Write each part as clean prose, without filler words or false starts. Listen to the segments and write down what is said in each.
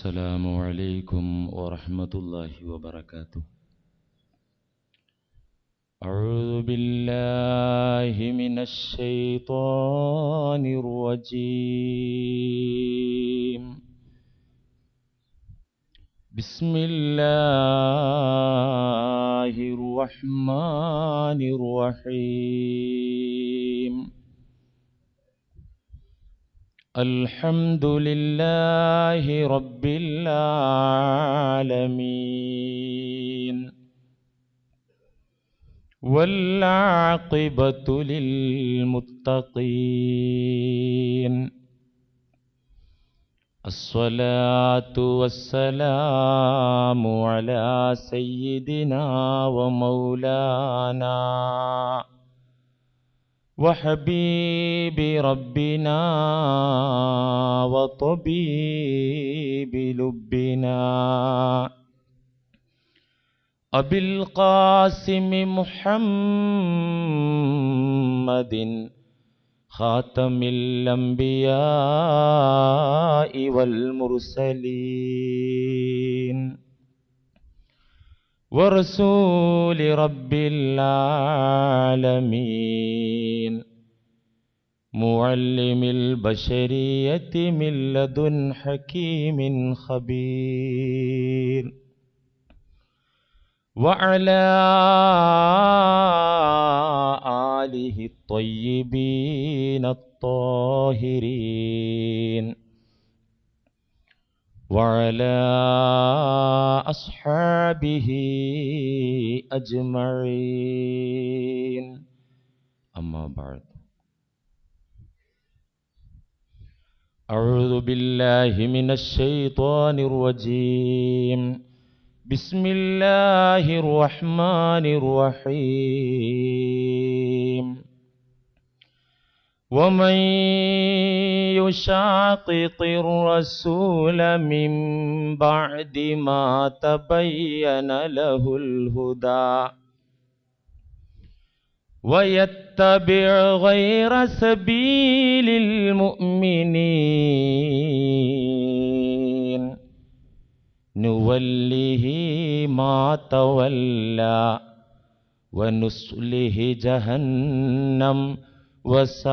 السلام عليكم ورحمة الله وبركاته. أعوذ بالله من الشيطان الرجيم. بسم الله الرحمن الرحيم. الحمد لله رب العالمين والعاقبة للمتقين. الصلاة والسلام على سيدنا ومولانا وحبيب ربنا وطبيب لبنا أبي القاسم محمد خاتم الأنبياء والمرسلين ورسول رب العالمين معلم البشرية من لدن حكيم خبير وعلى آله الطيبين الطاهرين وعلى أصحابه أجمعين. أما بعد، أعوذ بالله من الشيطان الرجيم. بسم الله الرحمن الرحيم. ومن يشاقق الرسول من بعد ما تبين له الهدى ويتبع غير سبيل المؤمنين نوله ما تولى ونصله جهنم وساءت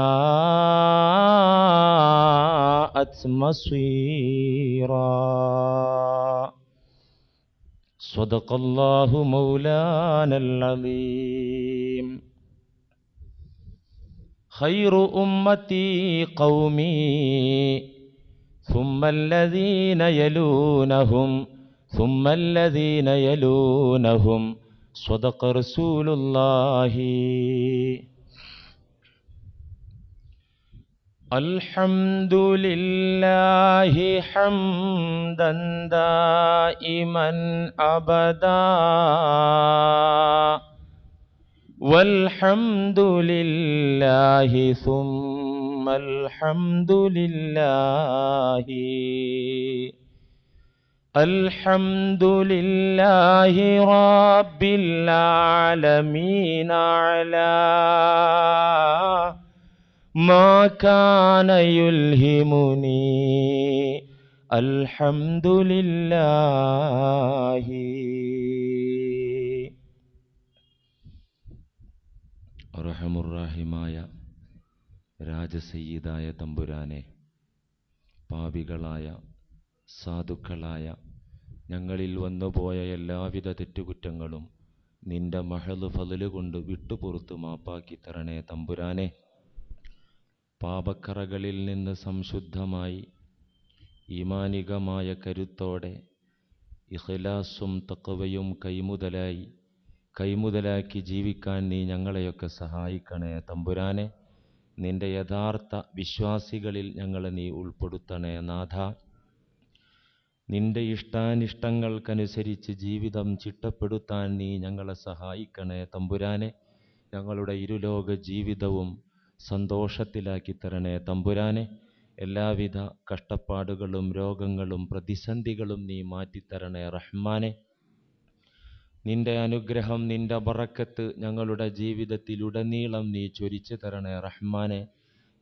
مصيرا. صدق الله مولانا العظيم. خير أمتي قومي ثم الذين يلونهم ثم الذين يلونهم. صدق رسول الله. الحمد لله حمدا دائما أبدا والحمد لله ثم الحمد لله. الحمد لله رب العالمين على ما كان يلهمني. الحمد لله. റഹമുറാഹിമായ രാജസയ്യിദായ തമ്പുരാനെ, പാപികളായ സാധുക്കളായ ഞങ്ങളിൽ വന്നുപോയ എല്ലാവിധ തെറ്റുകുറ്റങ്ങളും നിന്റെ മഹള് ഫളല് കൊണ്ട് വിട്ടുപുറത്ത് മാപ്പാക്കി തരണേ തമ്പുരാനെ. പാപക്കറകളിൽ നിന്ന് സംശുദ്ധമായി ഈമാനികമായ കരുത്തോടെ ഇഖ്ലാസും തഖ്വയും കൈമുതലാക്കി ജീവിക്കാൻ നീ ഞങ്ങളെയൊക്കെ സഹായിക്കണേ തമ്പുരാനെ. നിന്റെ യഥാർത്ഥ വിശ്വാസികളിൽ ഞങ്ങളെ നീ ഉൾപ്പെടുത്തണേ നാഥ. നിന്റെ ഇഷ്ടാനിഷ്ടങ്ങൾക്കനുസരിച്ച് ജീവിതം ചിട്ടപ്പെടുത്താൻ നീ ഞങ്ങളെ സഹായിക്കണേ തമ്പുരാനെ. ഞങ്ങളുടെ ഇരുലോക ജീവിതവും സന്തോഷത്തിലാക്കി തരണേ തമ്പുരാനെ. എല്ലാവിധ കഷ്ടപ്പാടുകളും രോഗങ്ങളും പ്രതിസന്ധികളും നീ മാറ്റിത്തരണേ റഹ്മാനെ. നിന്റെ അനുഗ്രഹം, നിന്റെ ബറക്കത്ത് ഞങ്ങളുടെ ജീവിതത്തിലുടനീളം നീ ചൊരിച്ചു തരണേ റഹ്മാനെ.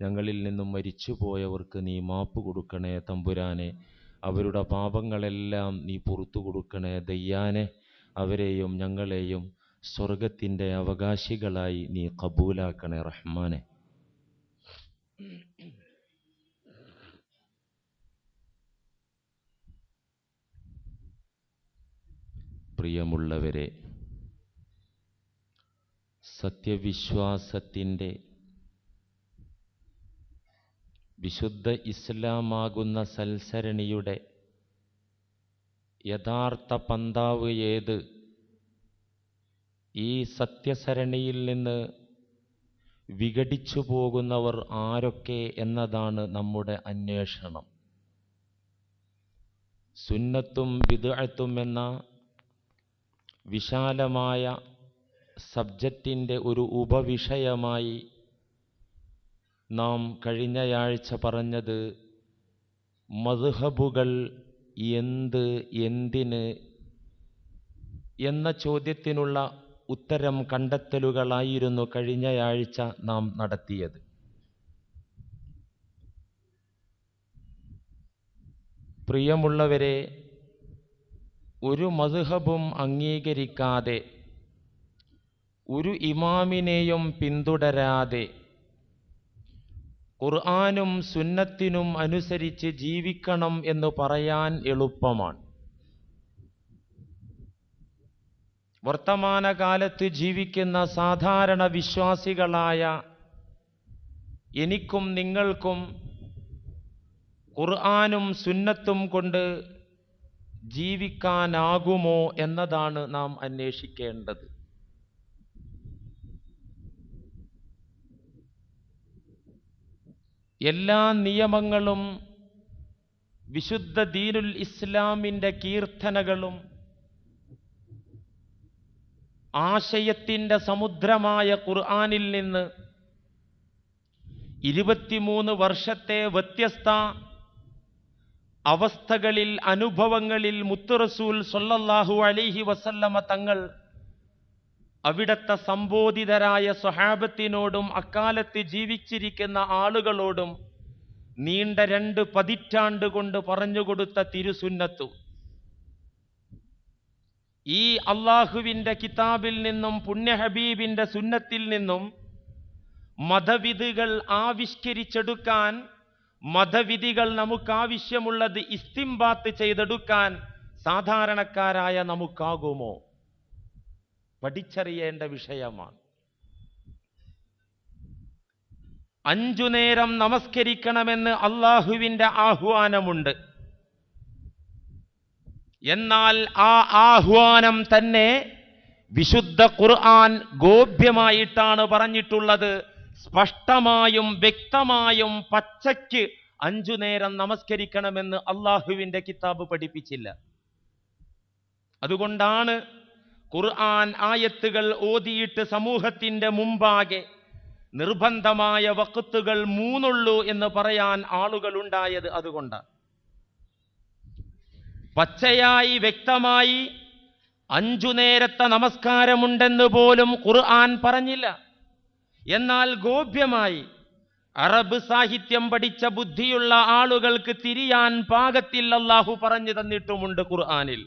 ഞങ്ങളിൽ നിന്നും മരിച്ചുപോയവർക്ക് നീ മാപ്പ് കൊടുക്കണേ തമ്പുരാനെ. അവരുടെ പാപങ്ങളെല്ലാം നീ പുറത്തു കൊടുക്കണേ ദയ്യാനെ. അവരെയും ഞങ്ങളെയും സ്വർഗത്തിൻ്റെ അവകാശികളായി നീ കബൂലാക്കണേ റഹ്മാനെ. പ്രിയമുള്ളവരെ, സത്യവിശ്വാസത്തിൻ്റെ വിശുദ്ധ ഇസ്ലാമാകുന്ന സൽസരണിയുടെ യഥാർത്ഥ പന്താവ് ഏത്? ഈ സത്യസരണിയിൽ നിന്ന് വിഘടിച്ചു പോകുന്നവർ ആരൊക്കെ എന്നതാണ് നമ്മുടെ അന്വേഷണം. സുന്നത്തും ബിദ്അത്തും എന്ന വിശാലമായ സബ്ജക്റ്റിൻ്റെ ഒരു ഉപവിഷയമായി നാം കഴിഞ്ഞയാഴ്ച പറഞ്ഞത് മദ്ഹബുകൾ എന്തിന് എന്ന ചോദ്യത്തിനുള്ള ഉത്തരം കണ്ടെത്തലുകളായിരുന്നു കഴിഞ്ഞയാഴ്ച നാം നടത്തിയത്. പ്രിയമുള്ളവരെ, ഒരു മദ്ഹബും അംഗീകരിക്കാതെ ഒരു ഇമാമിനെയും പിന്തുടരാതെ ഖുർആനും സുന്നത്തിനും അനുസരിച്ച് ജീവിക്കണം എന്ന് പറയാൻ എളുപ്പമാണ്. വർത്തമാനകാലത്ത് ജീവിക്കുന്ന സാധാരണ വിശ്വാസികളായ എനിക്കും നിങ്ങൾക്കും ഖുർആനും സുന്നത്തും കൊണ്ട് ജീവിക്കാനാകുമോ എന്നതാണ് നാം അന്വേഷിക്കേണ്ടത്. എല്ലാ നിയമങ്ങളും വിശുദ്ധ ദീനുൽ ഇസ്ലാമിൻ്റെ കീർത്തനകളും ആശയത്തിൻ്റെ സമുദ്രമായ ഖുർആനിൽ നിന്ന് 23 വർഷത്തെ വ്യത്യസ്ത അവസ്ഥകളിൽ അനുഭവങ്ങളിൽ മുത്ത് റസൂൽ സ്വല്ലല്ലാഹു അലൈഹി വസല്ലമ തങ്ങൾ അവിടത്തെ സംബോധിതരായ സ്വഹാബത്തിനോടും അക്കാലത്ത് ജീവിച്ചിരിക്കുന്ന ആളുകളോടും നീണ്ട 2 പതിറ്റാണ്ട് കൊണ്ട് പറഞ്ഞുകൊടുത്ത തിരുസുന്നത്തും ഈ അള്ളാഹുവിൻ്റെ കിതാബിൽ നിന്നും പുണ്യ ഹബീബിൻ്റെ സുന്നത്തിൽ നിന്നും മതവിധികൾ ആവിഷ്കരിച്ചെടുക്കാൻ, മതവിധികൾ നമുക്കാവശ്യമുള്ളത് ഇസ്തിംബാത്ത് ചെയ്തെടുക്കാൻ സാധാരണക്കാരായ നമുക്കാകുമോ? പഠിച്ചറിയേണ്ട വിഷയമാണ്. 5 നേരം നമസ്കരിക്കണമെന്ന് അള്ളാഹുവിൻ്റെ ആഹ്വാനമുണ്ട്. എന്നാൽ ആ ആഹ്വാനം തന്നെ വിശുദ്ധ ഖുർആൻ ഗോപ്യമായിട്ടാണ് പറഞ്ഞിട്ടുള്ളത്. സ്പഷ്ടമായും വ്യക്തമായും പച്ചയ്ക്ക് 5 നേരം നമസ്കരിക്കണമെന്ന് അള്ളാഹുവിൻ്റെ കിതാബ് പഠിപ്പിച്ചില്ല. അതുകൊണ്ടാണ് ഖുർആൻ ആയത്തുകൾ ഓതിയിട്ട് സമൂഹത്തിൻ്റെ മുമ്പാകെ നിർബന്ധമായ വഖ്തുകൾ 3 ഉള്ളൂ എന്ന് പറയാൻ ആളുകളുണ്ടായത്. അതുകൊണ്ടാണ് പച്ചയായി വ്യക്തമായി 5 നേരത്തെ നമസ്കാരമുണ്ടെന്ന് പോലും ഖുർആൻ പറഞ്ഞില്ല. എന്നാൽ ഗോപ്യമായി അറബ് സാഹിത്യം പഠിച്ച ബുദ്ധിയുള്ള ആളുകൾക്ക് തിരിയാൻ പാകത്തിൽ അല്ലാഹു പറഞ്ഞു തന്നിട്ടുമുണ്ട് ഖുർആനിൽ.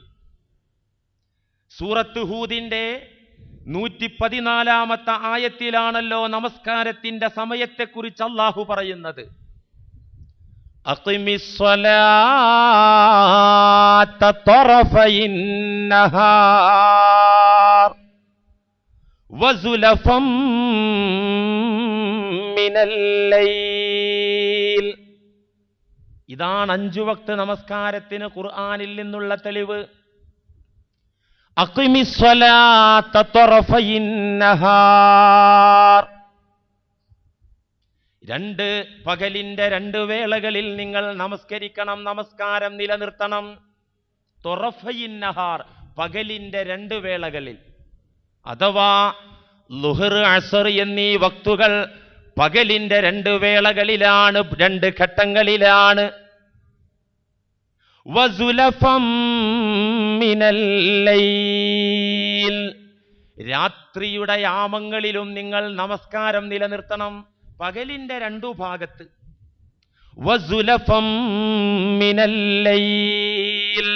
സൂറത്ത് ഹൂദിന്റെ 114-ാമത്തെ ആയത്തിലാണല്ലോ നമസ്കാരത്തിന്റെ സമയത്തെക്കുറിച്ച് അല്ലാഹു പറയുന്നത്. അഖിമിസ്സലാത്ത തറഫയിൻ നഹാർ വസുലഫം മിനൽ ലൈൽ. ഇതാണ് 5 വക്ത് നമസ്കാരത്തിന് ഖുർആനിൽ നിന്നുള്ള തെളിവ്. അഖിമിസ്സലാത്ത തറഫയിൻ നഹാർ, 2 പകലിന്റെ 2 വേളകളിൽ നിങ്ങൾ നമസ്കരിക്കണം, നമസ്കാരം നിലനിർത്തണം. തൊറഫയിൻ നഹാർ, പകലിന്റെ 2 വേളകളിൽ. അഥവാ ളുഹർ അസർ എന്നീ വക്തുകൾ പകലിന്റെ 2 വേളകളിലാണ്, 2 ഘട്ടങ്ങളിലാണ്. വസുലഫം മിനൽ ലൈൽ, രാത്രിയുടെ യാമങ്ങളിലും നിങ്ങൾ നമസ്കാരം നിലനിർത്തണം. പകലിന്റെ 2 ഭാഗത്ത് വസുലഫം മിനൽ ലൈൽ,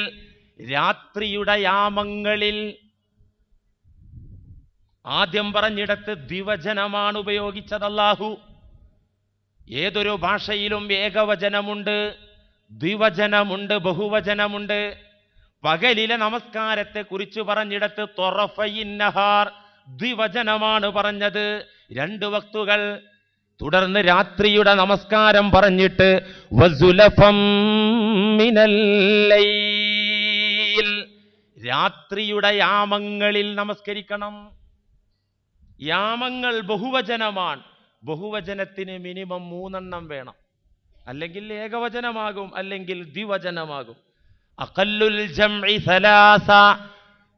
രാത്രിയുടെ യാമങ്ങളിൽ. ആദ്യം പറഞ്ഞിടത്ത് ദ്വിവചനമാണ് ഉപയോഗിച്ചത് അല്ലാഹു. ഏതൊരു ഭാഷയിലും ഏകവചനമുണ്ട്, ദ്വിവചനമുണ്ട്, ബഹുവചനമുണ്ട്. പകലിലെ നമസ്കാരത്തെ കുറിച്ച് പറഞ്ഞിടത്ത് ത്വറഫയിൻ നഹാർ, ദ്വിവചനമാണ് പറഞ്ഞത്, 2 വക്തുകൾ. തുടർന്ന് രാത്രിയുടെ നമസ്കാരം പറഞ്ഞിട്ട് വസുലഫം മിനൽ ലൈൽ, രാത്രിയുടെ യാമങ്ങളിൽ നമസ്കരിക്കണം. യാമങ്ങൾ ബഹുവചനമാണ്. ബഹുവചനത്തിന് മിനിമം 3 എണ്ണം വേണം. അല്ലെങ്കിൽ ഏകവചനമാകും, അല്ലെങ്കിൽ ദ്വിവചനമാകും. അഖല്ലുൽ ജംഇ സലാസ,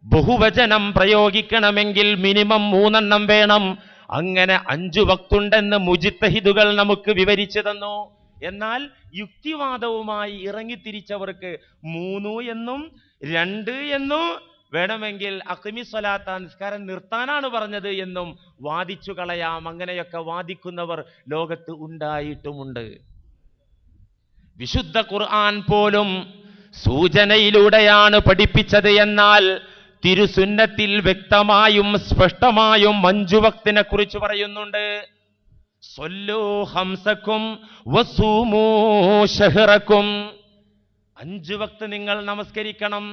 ബഹുവചനം പ്രയോഗിക്കണമെങ്കിൽ മിനിമം 3 എണ്ണം വേണം. അങ്ങനെ 5 വക്തുണ്ടെന്ന് മുജ്തഹിദുകൾ നമുക്ക് വിവരിച്ചു തന്നു. എന്നാൽ യുക്തിവാദവുമായി ഇറങ്ങിത്തിരിച്ചവർക്ക് 3 എന്നും 2 എന്നും വേണമെങ്കിൽ അഖിമി സ്വലാത്ത, നിസ്കാരം നിർത്താനാണ് പറഞ്ഞത് എന്നും വാദിച്ചു കളയാം. അങ്ങനെയൊക്കെ വാദിക്കുന്നവർ ലോകത്ത് ഉണ്ടായിട്ടുമുണ്ട്. വിശുദ്ധ ഖുർആൻ പോലും സൂചനയിലൂടെയാണ് പഠിപ്പിച്ചത്. എന്നാൽ തിരുസുന്നത്തിൽ വ്യക്തമായും സ്പഷ്ടമായും 5 വക്തിനെ കുറിച്ച് പറയുന്നുണ്ട്. സ്വല്ലൂ ഹംസക്കും വസൂമൂ ശഹ്റക്കും, 5 വക്ത് നിങ്ങൾ നമസ്കരിക്കണം,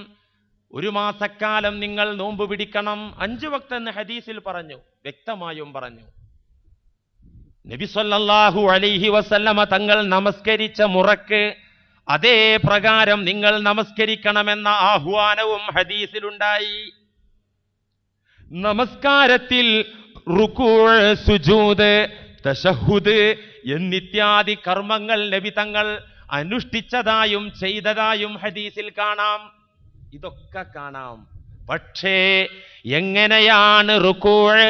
1 മാസക്കാലം നിങ്ങൾ നോമ്പ് പിടിക്കണം. 5 വക്ത് എന്ന് ഹദീസിൽ പറഞ്ഞു, വ്യക്തമായും പറഞ്ഞു. നബി സല്ലല്ലാഹു അലൈഹി വസല്ലമ തങ്ങൾ നമസ്കരിച്ച മുറക്ക് അതേ പ്രകാരം നിങ്ങൾ നമസ്കരിക്കണമെന്ന ആഹ്വാനവും ഹദീസിലുണ്ടായി. നമസ്കാരത്തിൽ റുകൂഅ്, സുജൂദ്, തശഹുദ് എന്നിത്യാദി കർമ്മങ്ങൾ നബി തങ്ങൾ അനുഷ്ഠിച്ചതായും ചെയ്തതായും ഹദീസിൽ കാണാം. ഇതൊക്കെ കാണാം. പക്ഷേ എങ്ങനെയാണ് റുകൂഅ്,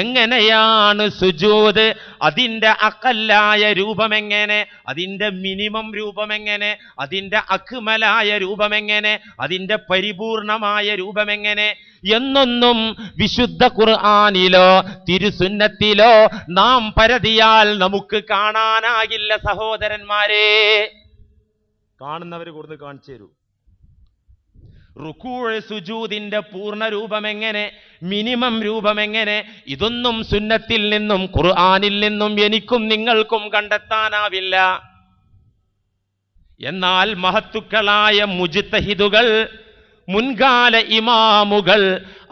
എങ്ങനെയാണ് സുജൂദ്, അതിൻ്റെ അഖല്ലായ രൂപമെങ്ങനെ, അതിൻ്റെ മിനിമം രൂപമെങ്ങനെ, അതിൻ്റെ അക്മലായ രൂപമെങ്ങനെ, അതിൻ്റെ പരിപൂർണമായ രൂപമെങ്ങനെ എന്നൊന്നും വിശുദ്ധ ഖുർആനിലോ തിരുസുന്നത്തിലോ നാം പരതിയാൽ നമുക്ക് കാണാനാകില്ല സഹോദരന്മാരെ. കാണുന്നവർ കൊടുത്ത് കാണിച്ചു തരൂ. റുകൂഅ് സുജൂദിന്റെ പൂർണ്ണ രൂപമെങ്ങനെ, മിനിമം രൂപമെങ്ങനെ, ഇതൊന്നും സുന്നത്തിൽ നിന്നും ഖുർആനിൽ നിന്നും എനിക്കും നിങ്ങൾക്കും കണ്ടെത്താനാവില്ല. എന്നാൽ മഹത്തുക്കളായ മുജ്തഹിദുകൾ, മുൻകാല ഇമാമുകൾ,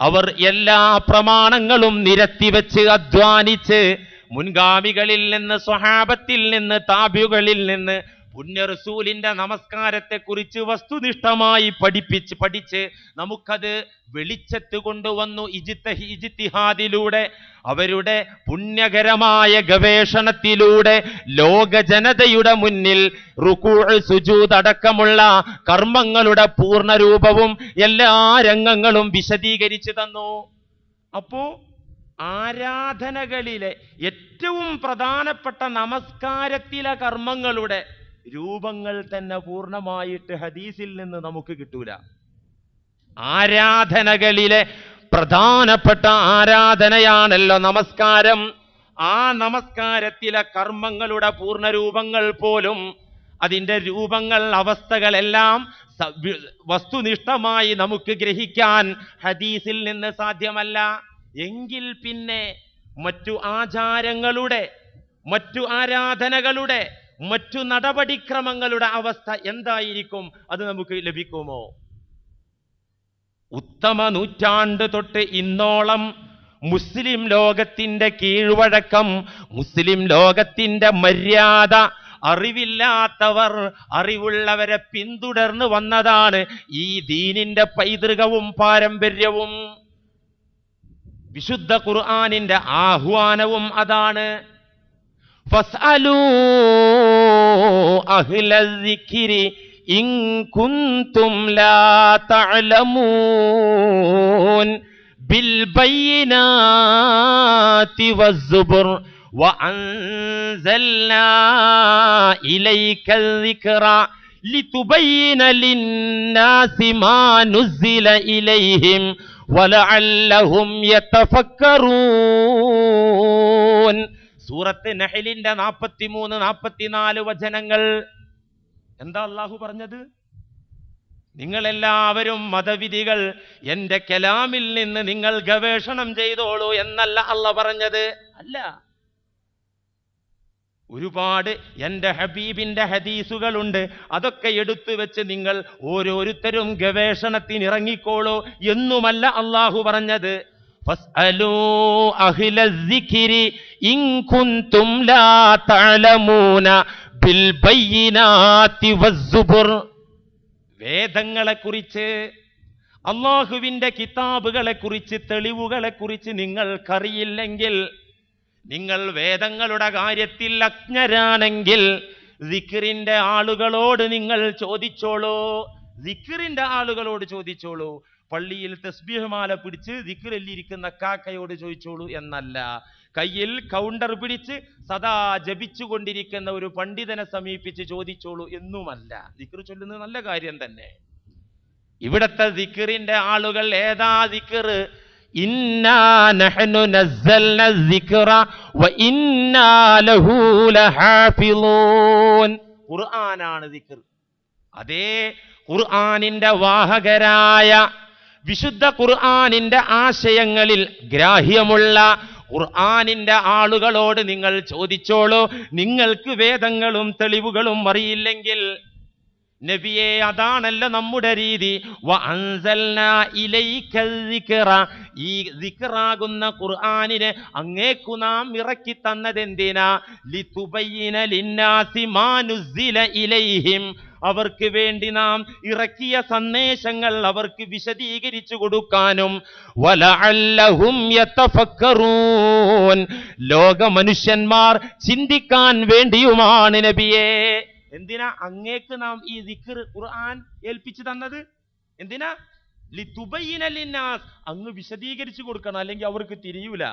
അവർ എല്ലാ പ്രമാണങ്ങളും നിരത്തിവെച്ച് അധ്വാനിച്ച് മുൻഗാമികളിൽ നിന്ന്, സ്വഹാബത്തിൽ നിന്ന്, താബിഉകളിൽ നിന്ന് പുണ്യ റസൂലിന്റെ നമസ്കാരത്തെ കുറിച്ച് വസ്തുനിഷ്ഠമായി പഠിച്ച് നമുക്കത് വെളിച്ചത്ത് കൊണ്ടുവന്നു. ഇജ്തിഹാദിലൂടെ, അവരുടെ പുണ്യകരമായ ഗവേഷണത്തിലൂടെ ലോക ജനതയുടെ മുന്നിൽ റുകൂഅ്, സുജൂദ് അടക്കമുള്ള കർമ്മങ്ങളുടെ പൂർണ്ണരൂപവും എല്ലാ രംഗങ്ങളും വിശദീകരിച്ചു തന്നു. അപ്പോ ആരാധനകളിലെ ഏറ്റവും പ്രധാനപ്പെട്ട നമസ്കാരത്തിലെ കർമ്മങ്ങളുടെ രൂപങ്ങൾ തന്നെ പൂർണ്ണമായിട്ട് ഹദീസിൽ നിന്ന് നമുക്ക് കിട്ടൂല. ആരാധനകളിലെ പ്രധാനപ്പെട്ട ആരാധനയാണല്ലോ നമസ്കാരം. ആ നമസ്കാരത്തിലെ കർമ്മങ്ങളുടെ പൂർണ്ണരൂപങ്ങൾ പോലും, അതിൻ്റെ രൂപങ്ങൾ, അവസ്ഥകളെല്ലാം വസ്തുനിഷ്ഠമായി നമുക്ക് ഗ്രഹിക്കാൻ ഹദീസിൽ നിന്ന് സാധ്യമല്ല. എങ്കിൽ പിന്നെ മറ്റു ആചാരങ്ങളുടെ, മറ്റു ആരാധനകളുടെ, മറ്റു നടപടിക്രമങ്ങളുടെ അവസ്ഥ എന്തായിരിക്കും? അത് നമുക്ക് ലഭിക്കുമോ? ഉത്തമ നൂറ്റാണ്ട് തൊട്ട് ഇന്നോളം മുസ്ലിം ലോകത്തിന്റെ കീഴ്വഴക്കം, മുസ്ലിം ലോകത്തിന്റെ മര്യാദ അറിവില്ലാത്തവർ അറിവുള്ളവരെ പിന്തുടർന്ന് വന്നതാണ് ഈ ദീനിന്റെ പൈതൃകവും പാരമ്പര്യവും. വിശുദ്ധ ഖുർആനിന്റെ ആഹ്വാനവും അതാണ്. ഫസ്അലൂ അഹ്ലൽ സിക്രി ഇൻ കുൻതും ലാ തഅലമൂൻ ബിൽ ബയ്യിനാതി വസ്സുബ്ർ വഅൻസൽനാ ഇലൈക്കൽ സിക്ര ലിതുബയ്യിന ലിന്നാസി മാ നുസ്സില ഇലൈഹിം വലഅല്ലഹും യതഫക്കറൂൻ. സൂറത്ത് നഹ്ലിന്റെ 43-44 വചനങ്ങൾ. എന്താ അള്ളാഹു പറഞ്ഞത്? നിങ്ങളെല്ലാവരും മതവിധികൾ എന്റെ കലാമിൽ നിന്ന് നിങ്ങൾ ഗവേഷണം ചെയ്തോളൂ എന്നല്ല അള്ളാഹ് പറഞ്ഞത്. അല്ല, ഒരുപാട് എൻ്റെ ഹബീബിന്റെ ഹദീസുകളുണ്ട്, അതൊക്കെ എടുത്തു വെച്ച് നിങ്ങൾ ഓരോരുത്തരും ഗവേഷണത്തിന് ഇറങ്ങിക്കോളൂ എന്നുമല്ല അള്ളാഹു പറഞ്ഞത്. ഫസ്അലൂ അഹ്ലസ്സിക്രി ഇൻ കുൻതും ലാ തഅലമൂന ബിൽ ബയ്യിനാതി വസ്സുബുർ. വേദങ്ങളെക്കുറിച്ച്, അള്ളാഹുവിന്റെ കിതാബുകളെക്കുറിച്ച്, തെളിവുകളെക്കുറിച്ച് നിങ്ങൾക്കറിയില്ലെങ്കിൽ, നിങ്ങൾ വേദങ്ങളുടെ കാര്യത്തിൽ അജ്ഞരാണെങ്കിൽ ദിക്റിന്റെ ആളുകളോട് നിങ്ങൾ ചോദിച്ചോളൂ. ദിക്റിന്റെ ആളുകളോട് ചോദിച്ചോളൂ. പള്ളിയിൽ തസ്ബീഹ് മാല പിടിച്ച് ദിക്റിലിരിക്കുന്ന കാക്കയോട് ചോദിച്ചോളൂ എന്നല്ല. കയ്യിൽ കൗണ്ടർ പിടിച്ച് സദാ ജപിച്ചുകൊണ്ടിരിക്കുന്ന ഒരു പണ്ഡിതനെ സമീപിച്ച് ചോദിച്ചോളൂ എന്നുമല്ല. ദിക്ർ ചൊല്ലുന്നത് നല്ല കാര്യം തന്നെ. ഇവിടത്തെ ദിക്റിന്റെ ആളുകൾ ഏതാ ദിക്ർ? ഇന്നാ നഹ്നു നസ്സൽന ദിക്റ വ ഇന്നാ ലഹു ലഹാഫിളൂൻ. ഖുർആനാണ് ദിക്ർ. അതേ ഖുർആനിന്റെ വാഹകരായ, വിശുദ്ധ ഖുർആനിന്റെ ആശയങ്ങളിൽ ഗ്രാഹ്യമുള്ള ഖുർആനിന്റെ ആളുകളോട് നിങ്ങൾ ചോദിച്ചോളൂ. നിങ്ങൾക്ക് വേദങ്ങളും തെളിവുകളും അറിയില്ലെങ്കിൽ, നബിയെ അതാണല്ലോ നമ്മുടെ രീതി. വഅൻസൽനാ ഇലൈക ദിക്റ, ഈ ദിക്റാകുന്ന ഖുർആനിനെ അങ്ങേക്കു നാം ഇറക്കി തന്നതെന്തിനാ? ലിതുബയ്യിന ലിന്നാസി മാ നുസ്സില ഇലൈഹിം, അവർക്ക് വേണ്ടി നാം ഇറക്കിയ സന്ദേശങ്ങൾ അവർക്ക് വിശദീകരിച്ചു കൊടുക്കാനും, വലഅല്ലഹും യതഫക്കറൂൻ, ലോക മനുഷ്യന്മാർ ചിന്തിക്കാൻ വേണ്ടിയുമാണ് നബിയെ. എന്തിനാ അങ്ങേക്ക് നാം ഈ ദിക്ർ ഖുർആൻ ഏൽപ്പിച്ചു തന്നത്? എന്തിനാ? ലിതുബയ്യിന ലിന്നാസ്, അങ്ങ് വിശദീകരിച്ചു കൊടുക്കണം, അല്ലെങ്കിൽ അവർക്ക് തിരിയൂല.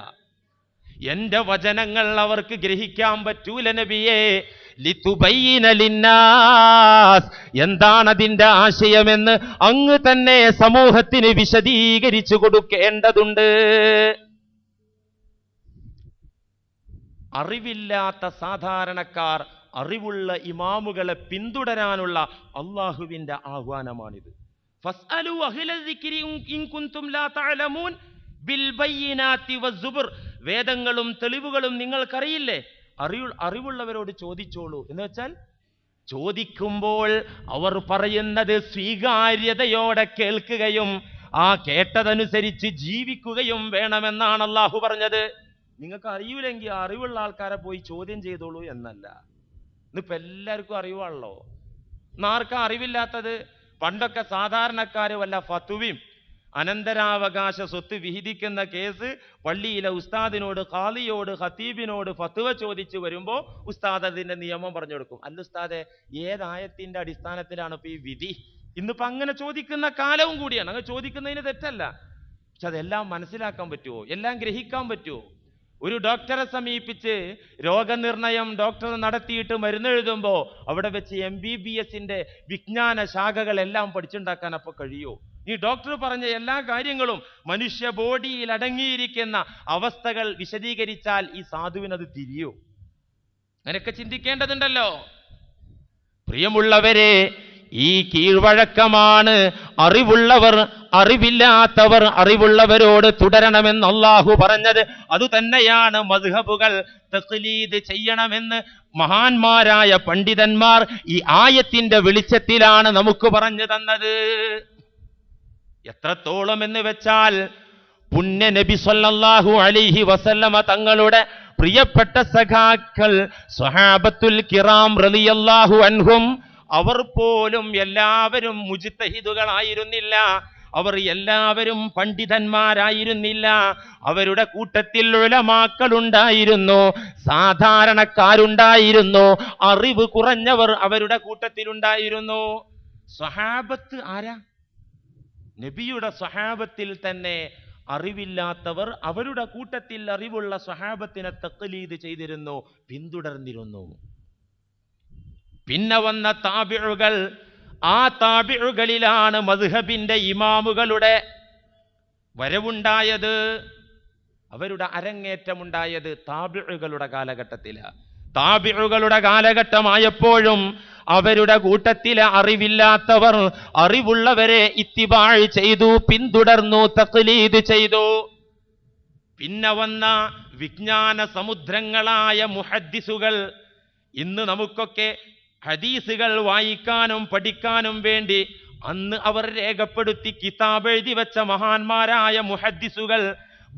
എന്റെ വചനങ്ങൾ അവർക്ക് ഗ്രഹിക്കാൻ പറ്റൂല നബിയെ. ലിതുബയ്യിന ലിന്നാസ്, എന്താണ് അതിന്റെ ആശയമെന്ന് അങ്ങ് തന്നെ സമൂഹത്തിന് വിശദീകരിച്ചു കൊടുക്കേണ്ടതുണ്ട്. അറിവില്ലാത്ത സാധാരണക്കാർ അറിവുള്ള ഇമാമുകളെ പിന്തുടരാനുള്ള അള്ളാഹുവിന്റെ ആഹ്വാനമാണിത്. ഫസ്അലു അഹ്ലസ്സിക്രി ഇൻ കുൻതും ലാ തഅലമൂൻ ബിൽ ബയ്യിനാതി വസ്സുബുർ, വേദങ്ങളും തെളിവുകളും നിങ്ങൾക്കറിയില്ലേ, അറിവുള്ളവരോട് ചോദിച്ചോളൂ. എന്ന് വെച്ചാൽ ചോദിക്കുമ്പോൾ അവർ പറയുന്നത് സ്വീകാര്യതയോടെ കേൾക്കുകയും ആ കേട്ടതനുസരിച്ച് ജീവിക്കുകയും വേണമെന്നാണ് അള്ളാഹു പറഞ്ഞത്. നിങ്ങൾക്ക് അറിയൂലെങ്കിൽ അറിവുള്ള ആൾക്കാരെ പോയി ചോദ്യം ചെയ്തോളൂ എന്നല്ല. ഇന്നിപ്പോൾ എല്ലാവർക്കും അറിവാണല്ലോ. ആർക്കാ അറിവില്ലാത്തത്? പണ്ടൊക്കെ സാധാരണക്കാര് വല്ല ഫത്വയും അനന്തരാവകാശ സ്വത്ത് വിഹിതിക്കുന്ന കേസ് പള്ളിയിലെ ഉസ്താദിനോട്, ഖാലിയോട്, ഖത്തീബിനോട് ഫത്വ ചോദിച്ചു വരുമ്പോൾ ഉസ്താദ് അതിന്റെ നിയമം പറഞ്ഞു കൊടുക്കും. അല്ല ഉസ്താദെ, ഏതായത്തിന്റെ അടിസ്ഥാനത്തിലാണ് ഇപ്പൊ ഈ വിധി? ഇന്നിപ്പോ അങ്ങനെ ചോദിക്കുന്ന കാലവും കൂടിയാണ്. അങ്ങനെ ചോദിക്കുന്നതിന് തെറ്റല്ല, പക്ഷെ അതെല്ലാം മനസ്സിലാക്കാൻ പറ്റുമോ? എല്ലാം ഗ്രഹിക്കാൻ പറ്റുമോ? ഒരു ഡോക്ടറെ സമീപിച്ച് രോഗനിർണയം ഡോക്ടർ നടത്തിയിട്ട് മരുന്നെഴുതുമ്പോൾ അവിടെ വെച്ച് MBBSന്റെ വിജ്ഞാന ശാഖകളെല്ലാം പഠിച്ചുണ്ടാക്കാൻ അപ്പൊ കഴിയുമോ? ഈ ഡോക്ടർ പറഞ്ഞ എല്ലാ കാര്യങ്ങളും മനുഷ്യ ബോഡിയിൽ അടങ്ങിയിരിക്കുന്ന അവസ്ഥകൾ വിശദീകരിച്ചാൽ ഈ സാധുവിനത് തിരിയോ? അങ്ങനെയൊക്കെ ചിന്തിക്കേണ്ടതുണ്ടല്ലോ. പ്രിയമുള്ളവരെ, ഈ കീഴ്വഴക്കമാണ് അറിവുള്ളവർ അറിവില്ലാത്തവർ അറിവുള്ളവരോട് തുടരണമെന്ന് അള്ളാഹു പറഞ്ഞത്. അതുതന്നെയാണ് മദ്ഹബുകൾ തഖ്ലീദ് ചെയ്യണമെന്ന് മഹാന്മാരായ പണ്ഡിതന്മാർ ഈ ആയത്തിന്റെ വെളിച്ചത്തിലാണ് നമുക്ക് പറഞ്ഞു തന്നത്. എത്രത്തോളം എന്ന് വെച്ചാൽ പുണ്യ നബി സല്ലല്ലാഹു അലൈഹി വസല്ലമ തങ്ങളുടെ പ്രിയപ്പെട്ട സഖാക്കൾ സ്വഹാബത്തുൽ കിറാം റളിയല്ലാഹു അൻഹും അവർ പോലും എല്ലാവരും മുജ്തഹിദുകളായിരുന്നില്ല. അവർ എല്ലാവരും പണ്ഡിതന്മാരായിരുന്നില്ല. അവരുടെ കൂട്ടത്തിൽ ഉലമാക്കളുണ്ടായിരുന്നു, സാധാരണക്കാരുണ്ടായിരുന്നു, അറിവ് കുറഞ്ഞവർ അവരുടെ കൂട്ടത്തിലുണ്ടായിരുന്നു. സ്വഹാബത്ത് ആരാ? നബിയുടെ സ്വഹാബത്തിൽ തന്നെ അറിവില്ലാത്തവർ അവരുടെ കൂട്ടത്തിൽ അറിവുള്ള സ്വഹാബത്തിനെ തഖ്ലീദ് ചെയ്തിരുന്നു, പിന്തുടർന്നിരുന്നു. പിന്നെ വന്ന താബിഉകൾ, ആ താബിഉകളിലാണ് മദ്ഹബിന്റെ ഇമാമുകളുടെ വരവുണ്ടായത്. അവരുടെ അരങ്ങേറ്റമുണ്ടായത് താബിഉകളുടെ കാലഘട്ടത്തിലാണ്. താബിഉകളുടെ കാലഘട്ടമായപ്പോഴും അവരുടെ കൂട്ടത്തിലെ അറിവില്ലാത്തവർ അറിവുള്ളവരെ ഇത്തിബാഅ് ചെയ്തു, പിന്തുടർന്നു, തഖ്ലീദ് ചെയ്തു. പിന്നെ വന്ന വിജ്ഞാന സമുദ്രങ്ങളായ മുഹദ്ദിസുകൾ, ഇന്ന് നമുക്കൊക്കെ ഹദീസുകൾ വായിക്കാനും പഠിക്കാനും വേണ്ടി അന്ന് അവർ രേഖപ്പെടുത്തി കിതാബ് എഴുതി വെച്ച മഹാന്മാരായ മുഹദ്ദിസുകൾ,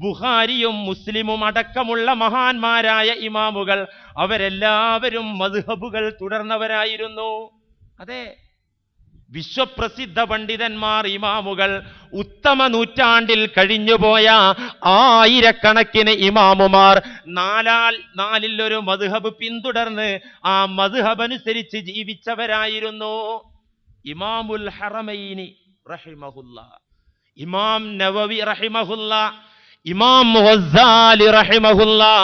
ബുഖാരിയും മുസ്ലിമും അടക്കമുള്ള മഹാന്മാരായ ഇമാമുകൾ, അവരെല്ലാവരും മദ്ഹബുകൾ തുടർന്നവരായിരുന്നു. അതെ, വിശ്വപ്രസിദ്ധ പണ്ഡിതന്മാർ, ഇമാമുകൾ, ഉത്തമ നൂറ്റാണ്ടിൽ കഴിഞ്ഞുപോയ ആയിരക്കണക്കിന് ഇമാമുമാർ നാലിലൊരു മദ്ഹബ് പിന്തുടർന്ന് ആ മദ്ഹബ് അനുസരിച്ച് ജീവിച്ചവരായിരുന്നു. ഇമാമുൽ ഹറമൈനി റഹിമഹുല്ലാ, ഇമാം നവവി റഹിമഹുല്ലാ, ഇമാം ഗസാലി റഹിമഹുല്ലാ,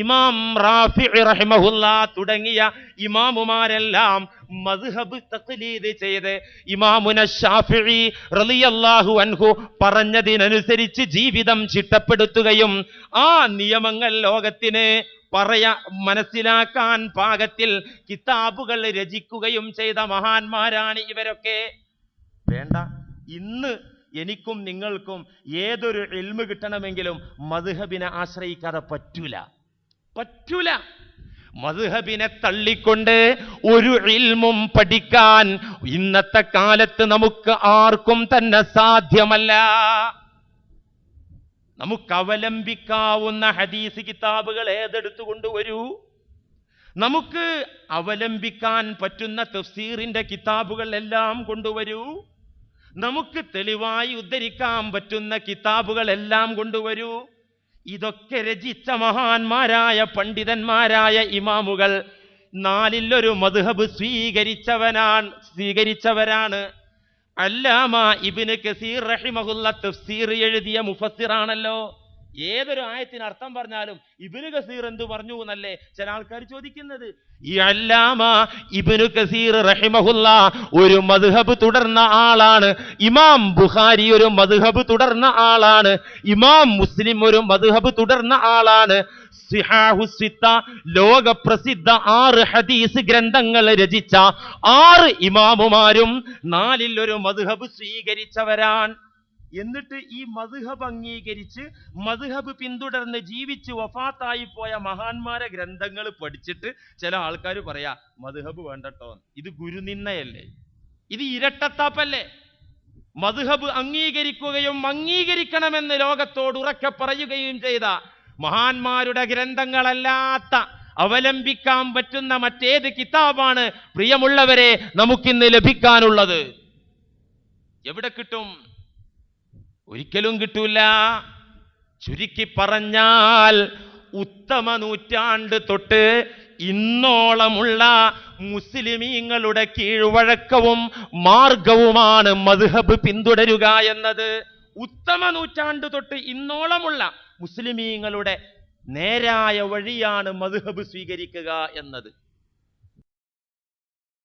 ഇമാം റാഫിഇ റഹിമഹുല്ലാ തുടങ്ങിയ ഇമാമുമാരെല്ലാം മദ്ഹബ് തഖ്ലീദ് ചെയ്ത് ഇമാമുന ശാഫിഈ റളിയല്ലാഹു അൻഹു പറഞ്ഞതിനനുസരിച്ച് ജീവിതം ചിട്ടപ്പെടുത്തുകയും ആ നിയമങ്ങൾ ലോകത്തിന് മനസ്സിലാക്കാൻ പാകത്തിൽ കിതാബുകൾ രചിക്കുകയും ചെയ്ത മഹാന്മാരാണ് ഇവരൊക്കെ. വേണ്ട, ഇന്ന് എനിക്കും നിങ്ങൾക്കും ഏതൊരു ഇൽമ് കിട്ടണമെങ്കിലും മദ്ഹബിനെ ആശ്രയിക്കാതെ പറ്റൂല. മദ്ഹബിനെ തള്ളിക്കൊണ്ട് ഒരു ഇൽമും പഠിക്കാൻ ഇന്നത്തെ കാലത്ത് നമുക്ക് ആർക്കും തന്നെ സാധ്യമല്ല. നമുക്ക് അവലംബിക്കാവുന്ന ഹദീസ് കിതാബുകൾ ഏതെടുത്തു കൊണ്ടുവരൂ, നമുക്ക് അവലംബിക്കാൻ പറ്റുന്ന തഫ്സീറിന്റെ കിതാബുകൾ എല്ലാം കൊണ്ടുവരൂ, നമുക്ക് തെളിവായി ഉദ്ധരിക്കാൻ പറ്റുന്ന കിതാബുകൾ എല്ലാം കൊണ്ടുവരൂ. ഇതൊക്കെ രചിച്ച മഹാന്മാരായ പണ്ഡിതന്മാരായ ഇമാമുകൾ നാലിലൊരു മദ്ഹബ് സ്വീകരിച്ചവരാണ്. അല്ലാമ ഇബ്നു കസീർ റഹിമഹുല്ല തഫ്സീർ എഴുതിയ മുഫസ്സിറാണല്ലോ. ഏതൊരു ആയത്തിന് അർത്ഥം പറഞ്ഞാലും ഇബ്നു കസീർ എന്തു പറഞ്ഞു എന്നല്ലേ ചില ആൾക്കാർ ചോദിക്കുന്നത്. ഈ അല്ലാമ ഇബ്നു കസീർ റഹിമഹുല്ല ഒരു മദ്ഹബ് തുടർന്ന ആളാണ്. ഇമാം ബുഖാരി ഒരു മദ്ഹബ് തുടർന്ന ആളാണ്. ഇമാം മുസ്ലിം ഒരു മദ്ഹബ് തുടർന്ന ആളാണ്. സിഹാഹു സിത്ത, ലോക പ്രസിദ്ധ 6 ഹദീസ് ഗ്രന്ഥങ്ങൾ രചിച്ച 6 ഇമാമുമാരും നാലിലൊരു മദ്ഹബ് സ്വീകരിച്ചവരാണ്. എന്നിട്ട് ഈ മദ്ഹബ് അംഗീകരിച്ച് മദ്ഹബ് പിന്തുടർന്ന് ജീവിച്ച് വഫാത്തായി പോയ മഹാന്മാരെ ഗ്രന്ഥങ്ങൾ പഠിച്ചിട്ട് ചില ആൾക്കാർ പറയാ മദ്ഹബ് വേണ്ടട്ടോ. ഇത് ഗുരുനിന്ദയല്ലേ? ഇത് ഇരട്ടത്താപ്പല്ലേ? മദ്ഹബ് അംഗീകരിക്കുകയും അംഗീകരിക്കണമെന്ന് ലോകത്തോട് ഉറക്കെ പറയുകയും ചെയ്ത മഹാന്മാരുടെ ഗ്രന്ഥങ്ങളല്ലാത്ത അവലംബിക്കാൻ പറ്റുന്ന മറ്റേത് കിതാബാണ് പ്രിയമുള്ളവരെ നമുക്കിന്ന് ലഭിക്കാനുള്ളത്? എവിടെ കിട്ടും? ഒരിക്കലും കിട്ടൂല. ചുരുക്കി പറഞ്ഞാൽ ഉത്തമ നൂറ്റാണ്ട് തൊട്ട് ഇന്നോളമുള്ള മുസ്ലിമീങ്ങളുടെ കീഴ്വഴക്കവും മാർഗവുമാണ് മദ്ഹബ് പിന്തുടരുക എന്നത്. ഉത്തമ നൂറ്റാണ്ട് തൊട്ട് ഇന്നോളമുള്ള മുസ്ലിമീങ്ങളുടെ നേരായ വഴിയാണ് മദ്ഹബ് സ്വീകരിക്കുക എന്നത്.